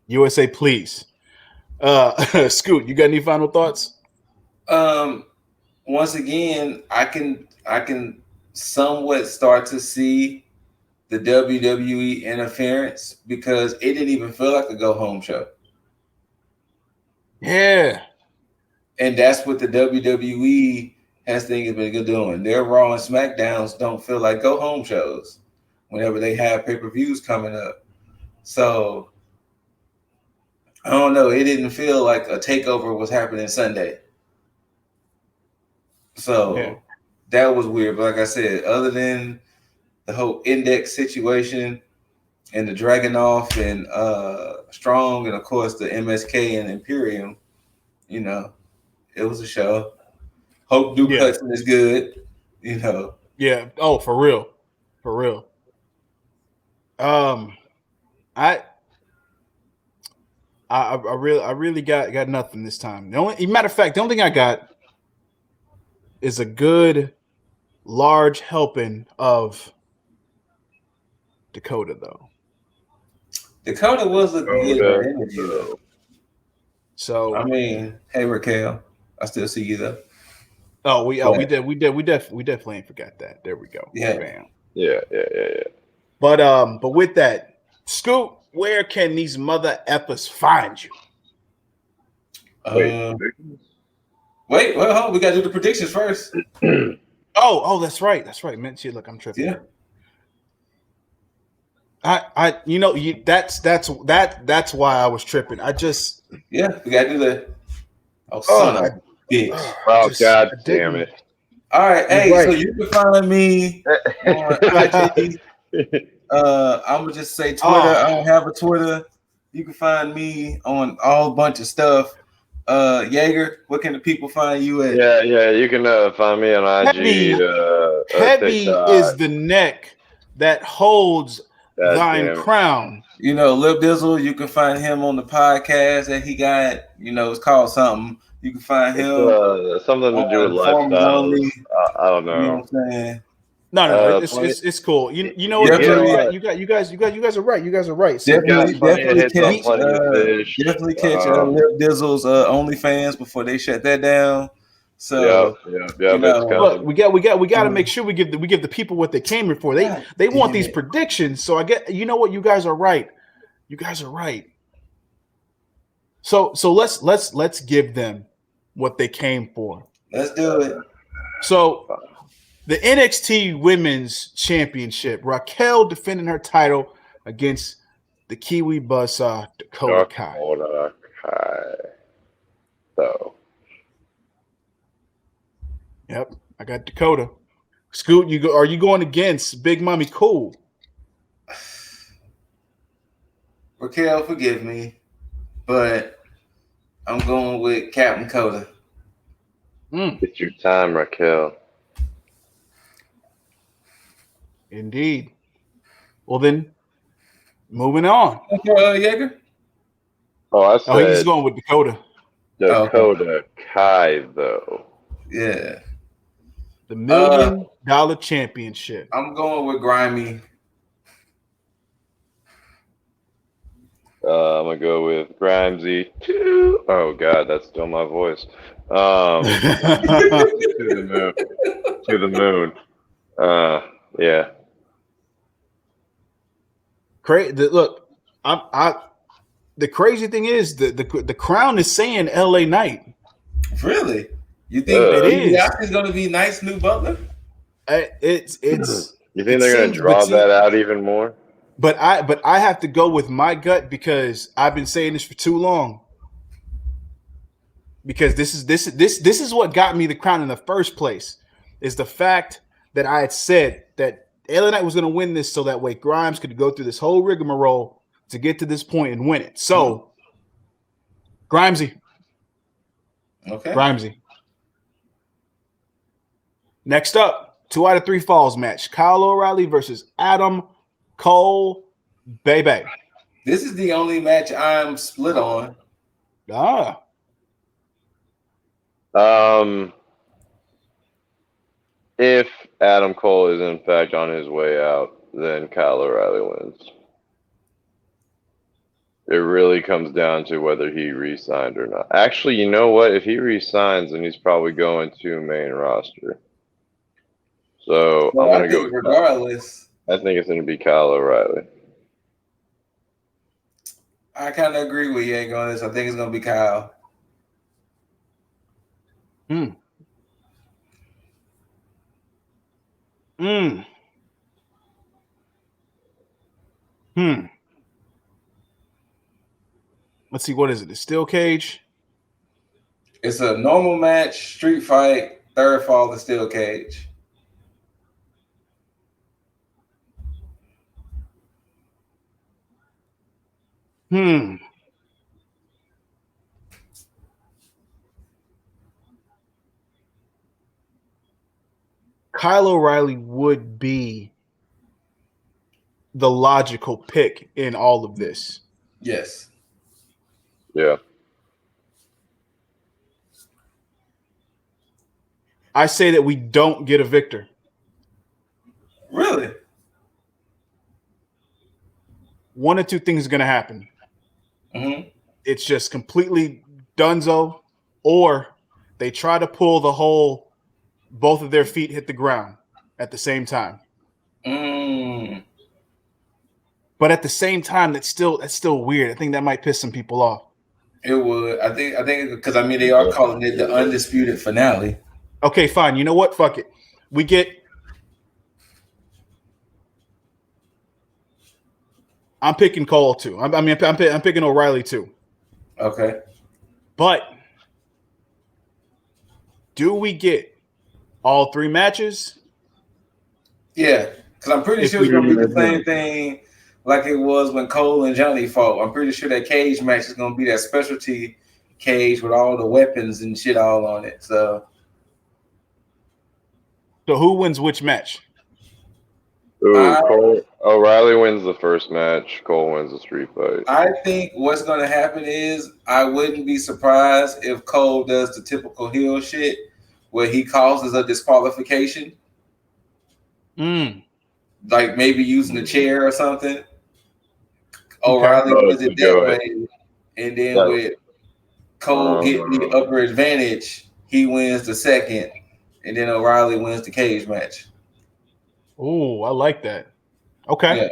USA, please. Scoot, you got any final thoughts? Once again, I can somewhat start to see the WWE interference because it didn't even feel like a go-home show. Yeah. And that's what the WWE has been doing. Their Raw and SmackDowns don't feel like go-home shows whenever they have pay-per-views coming up. So, I don't know. It didn't feel like a takeover was happening Sunday. So, that was weird. But like I said, other than the whole index situation and the Dragunov and Strong and, of course, the MSK and Imperium, it was a show. Hope Duke Hudson is good, Yeah. Oh, for real. For real. I really got nothing this time. The only matter of fact, the only thing I got is a good large helping of Dakota, though. Dakota was looking good in that interview, though. So I mean, hey Raquel, I still see you though. Oh, we definitely ain't forgot that. There we go. Yeah. Bam. Yeah. But with that, Scoot, where can these mother effers find you? Wait, well, hold on. We gotta do the predictions first. Oh, that's right. That's right. Man, shit, look, I'm tripping. Yeah. That's why I was tripping. I just we gotta do that. Oh, son of a bitch. Oh, God damn it. All right, You're hey, right. so you can find me on IG. I'm gonna just say Twitter. I don't have a Twitter. You can find me on all bunch of stuff. Jaeger, what can the people find you at? Yeah. You can find me on IG. Heavy TikTok. is the neck that holds thine crown. You know, Lil Dizzle, you can find him on the podcast that he got. You know, it's called something. You can find him something to do with lifestyles. I don't know. You know what I'm saying? No, it's cool. You know what? You guys are right. You guys are right. So definitely catch Lil Dizzle's OnlyFans before they shut that down. So look, we got to make sure we give the people what they came here for. They want these predictions. So I get, you know what? You guys are right. You guys are right. So let's give them what they came for. Let's do it. So the NXT Women's Championship, Raquel defending her title against the Kiwi buzzsaw Dakota Kai. So. Yep, I got Dakota. Scoot, are you going against Big Mommy Cool? Raquel, forgive me, but I'm going with Captain Coda. It's your time, Raquel. Indeed. Well then, moving on. Jaeger? I said he's going with Dakota. Dakota Kai, though. Yeah. The $1 million championship. I'm going with Grimy. I'm gonna go with Grimesy too. Oh God, that's still my voice. To the moon. Yeah. Look, the crazy thing is the crown is saying LA Knight. Really? You think it is going to be Knight's new butler? It's. You think they're going to draw that out even more? But I have to go with my gut because I've been saying this for too long. Because this is what got me the crown in the first place, is the fact that I had said that LA Knight was going to win this so that way Grimes could go through this whole rigmarole to get to this point and win it. So, Grimesy. Okay. Grimesy. Next up, 2 out of 3 falls match. Kyle O'Reilly versus Adam Cole. Baby. This is the only match I'm split on. If Adam Cole is in fact on his way out, then Kyle O'Reilly wins. It really comes down to whether he re-signed or not. Actually, you know what? If he re-signs, then he's probably going to main roster. So I'm going to go with regardless. I think it's going to be Kyle O'Reilly. I kind of agree with you on this. I think it's going to be Kyle. Let's see, what is it? The steel cage? It's a normal match, street fight, third fall, the steel cage. Kyle O'Reilly would be the logical pick in all of this. Yes. Yeah. I say that we don't get a victor. Really? One or two things are going to happen. Mm-hmm. It's just completely dunzo, or they try to pull the whole both of their feet hit the ground at the same time. But at the same time, that's still weird. I think that might piss some people off. It would. I think because I mean they are calling it the undisputed finale. Okay, fine. You know what? Fuck it. We get. I'm picking Cole too. I'm picking O'Reilly too. Okay. But do we get all three matches? Yeah, because I'm pretty sure it's gonna be the same thing like it was when Cole and Johnny fought. I'm pretty sure that cage match is gonna be that specialty cage with all the weapons and shit all on it. So who wins which match? Cole O'Reilly wins the first match. Cole wins the street fight. I think what's gonna happen is I wouldn't be surprised if Cole does the typical heel shit where he causes a disqualification. Like maybe using a chair or something. O'Reilly wins it that way. And then with Cole getting the upper advantage, he wins the second. And then O'Reilly wins the cage match. Oh, I like that. Okay. Yeah.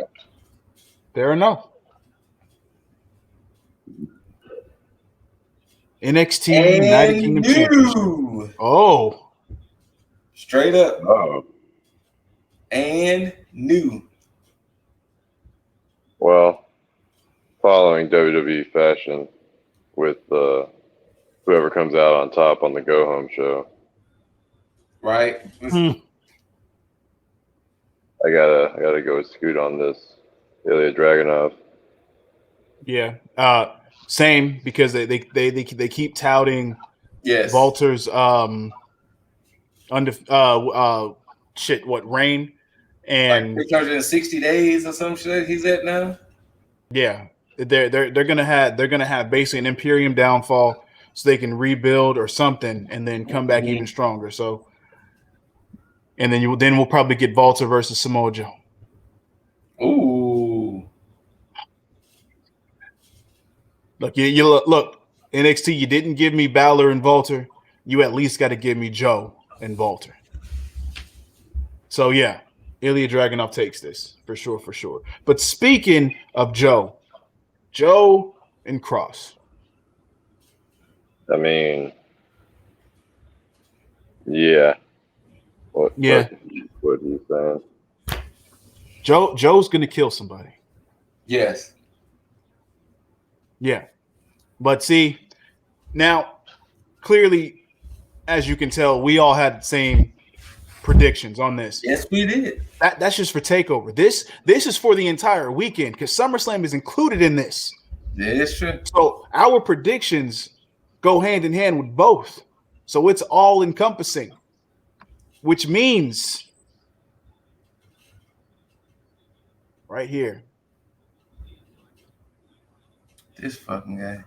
Fair enough. NXT and United Kingdom Championship. Oh. Straight up. And new. Well, following WWE fashion with whoever comes out on top on the go home show. Right. I gotta go with Scoot on this. Ilya Dragunov. Yeah. Same, because they keep touting Walter's reign, and like 360 days or some shit he's at now. Yeah, they're gonna have basically an Imperium downfall, so they can rebuild or something, and then come back even stronger. So, and then we'll probably get Walter versus Samoa Joe. Ooh. Look, look, NXT, you didn't give me Balor and Walter. You at least got to give me Joe and Walter. So, yeah, Ilya Dragunov takes this, for sure. But speaking of Joe and Cross. I mean, yeah. What are you saying? Joe's going to kill somebody. Yes. Yeah. But see, now, clearly, as you can tell, we all had the same predictions on this. Yes, we did. That's just for TakeOver. This is for the entire weekend, because SummerSlam is included in this. Yeah, it's true. So our predictions go hand in hand with both. So it's all encompassing, which means right here. This fucking guy.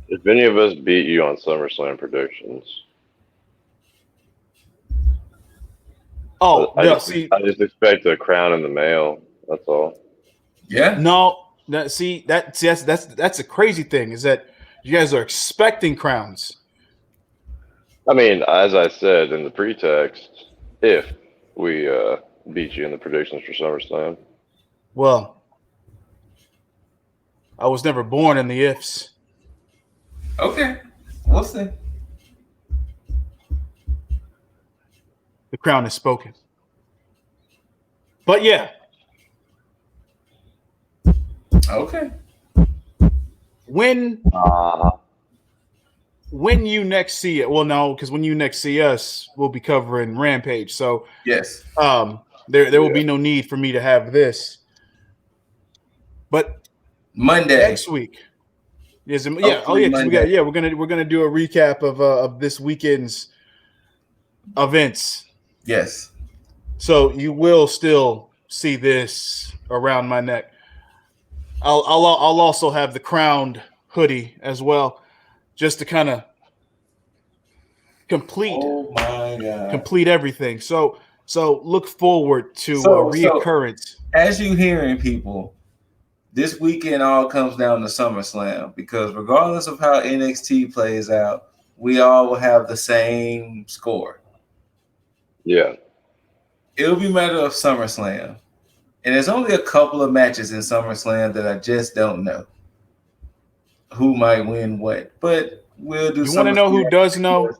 If any of us beat you on SummerSlam predictions. Oh, I just expect a crown in the mail. That's all. Yeah. No, that's a crazy thing, is that you guys are expecting crowns. I mean, as I said in the pretext, if we beat you in the predictions for SummerSlam. Well, I was never born in the ifs. Okay. We'll see. The crown is spoken. But yeah. Okay. When you next see it, well, no, because when you next see us, we'll be covering Rampage. So yes, there will be no need for me to have this. But Monday next week. Yes, yeah. Oh yeah, we're gonna do a recap of this weekend's events. Yes. So you will still see this around my neck. I'll also have the crowned hoodie as well, just to kind of complete everything. So So look forward to a So reoccurrence. as you hearing people, this weekend all comes down to SummerSlam because regardless of how NXT plays out, we all will have the same score. Yeah. It'll be a matter of SummerSlam. And there's only a couple of matches in SummerSlam that I just don't know who might win what. But we'll do. You want to know who does know?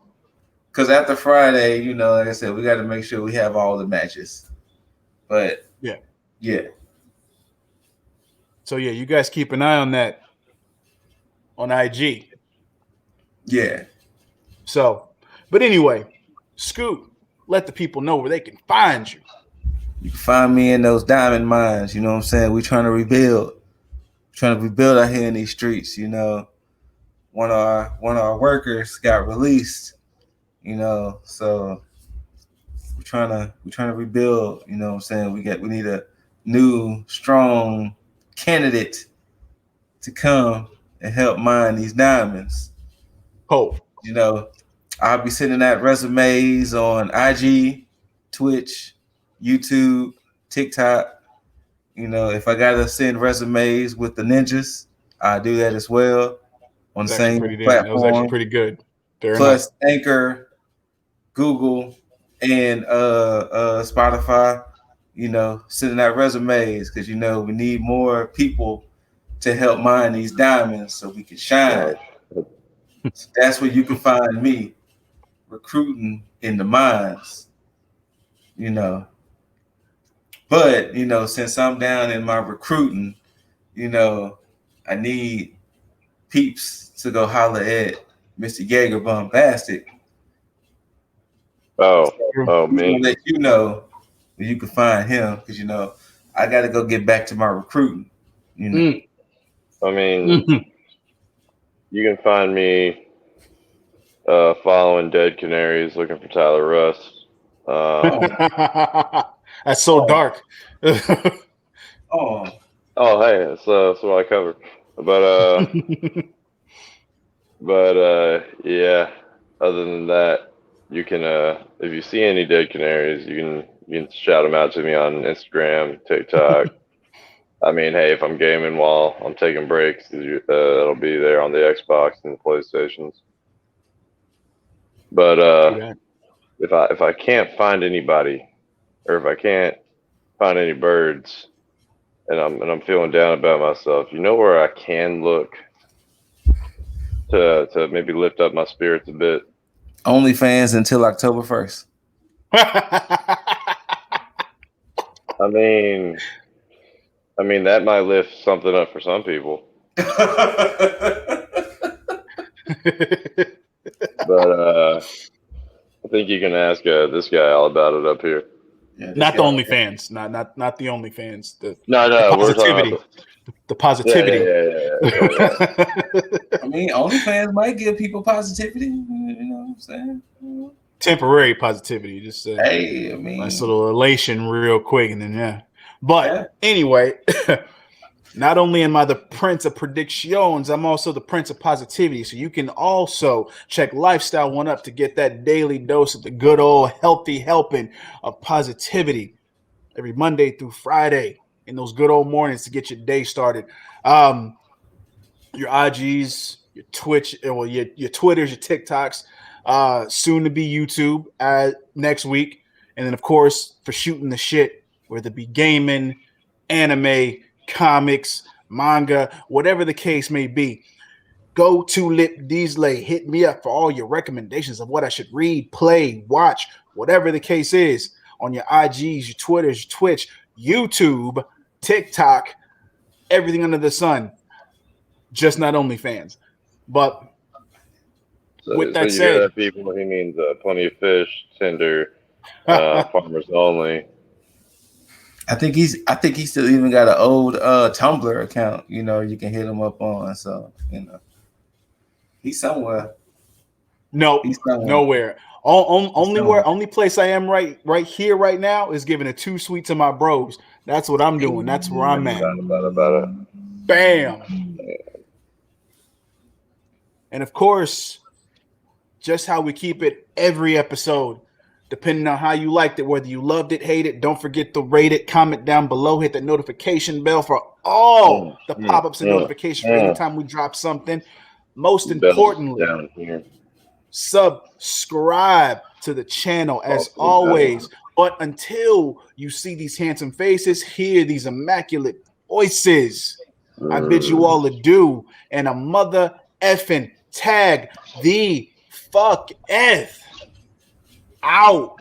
Because after Friday, like I said, we got to make sure we have all the matches. But yeah. So yeah, you guys keep an eye on that on IG. Yeah. So, but anyway, Scoot, let the people know where they can find you. You can find me in those diamond mines. You know what I'm saying? We're trying to rebuild. Out here in these streets. One of our workers got released. So we're trying to rebuild. You know what I'm saying? We need a new strong candidate to come and help mine these diamonds. Oh, I'll be sending out resumes on IG, Twitch, YouTube, TikTok. If I gotta send resumes with the ninjas, I'll do that as well on the same platform. That was actually pretty good. Fair Plus enough. Anchor, Google, and Spotify. Sending out resumes because we need more people to help mine these diamonds so we can shine. So that's where you can find me recruiting in the mines. But since I'm down in my recruiting, I need peeps to go holler at Mr. Jaeger Bombastic. Man. Let you know where you can find him because I got to go get back to my recruiting. I mean, you can find me following Dead Canaries, looking for Tyler Rust. That's so dark. Hey, that's what I cover. But yeah. Other than that, you can if you see any Dead Canaries, you can shout them out to me on Instagram, TikTok. I mean, hey, if I'm gaming while I'm taking breaks, it'll be there on the Xbox and the PlayStations. But if I can't find anybody, or if I can't find any birds, and I'm feeling down about myself, where I can look to maybe lift up my spirits a bit. OnlyFans until October 1st. I mean, that might lift something up for some people. But I think you can ask this guy all about it up here. Yeah, not the OnlyFans, not the OnlyFans. The positivity. The positivity. I mean, OnlyFans might give people positivity. You know what I'm saying? Temporary positivity, just nice little elation, real quick, and then But anyway, not only am I the Prince of Predictions, I'm also the Prince of Positivity. So you can also check Lifestyle One Up to get that daily dose of the good old healthy helping of positivity every Monday through Friday in those good old mornings to get your day started. Your IGs, your Twitch, your Twitters, your TikToks, soon to be YouTube next week. And then, of course, for shooting the shit, whether it be gaming, anime, comics, manga, whatever the case may be, go to Lip Diesley. Hit me up for all your recommendations of what I should read, play, watch, whatever the case is on your IGs, your Twitters, your Twitch, YouTube, TikTok, everything under the sun. Just not OnlyFans. But with that said, that people, he means Plenty of Fish, Tinder, Farmers Only. I think he's still even got an old Tumblr account. You can hit him up on. So he's somewhere. No, he's nowhere. Only place I am right here right now is giving a 2 sweet to my bros. That's what I'm doing. That's where I'm at. About it. Bam. And of course, just how we keep it every episode, depending on how you liked it, whether you loved it, hated it. Don't forget to rate it, comment down below, hit the notification bell for all the pop-ups and notifications for anytime we drop something. Most importantly, down here. Subscribe to the channel as always. But until you see these handsome faces, hear these immaculate voices, I bid you all adieu and a mother effing tag the fuck F out.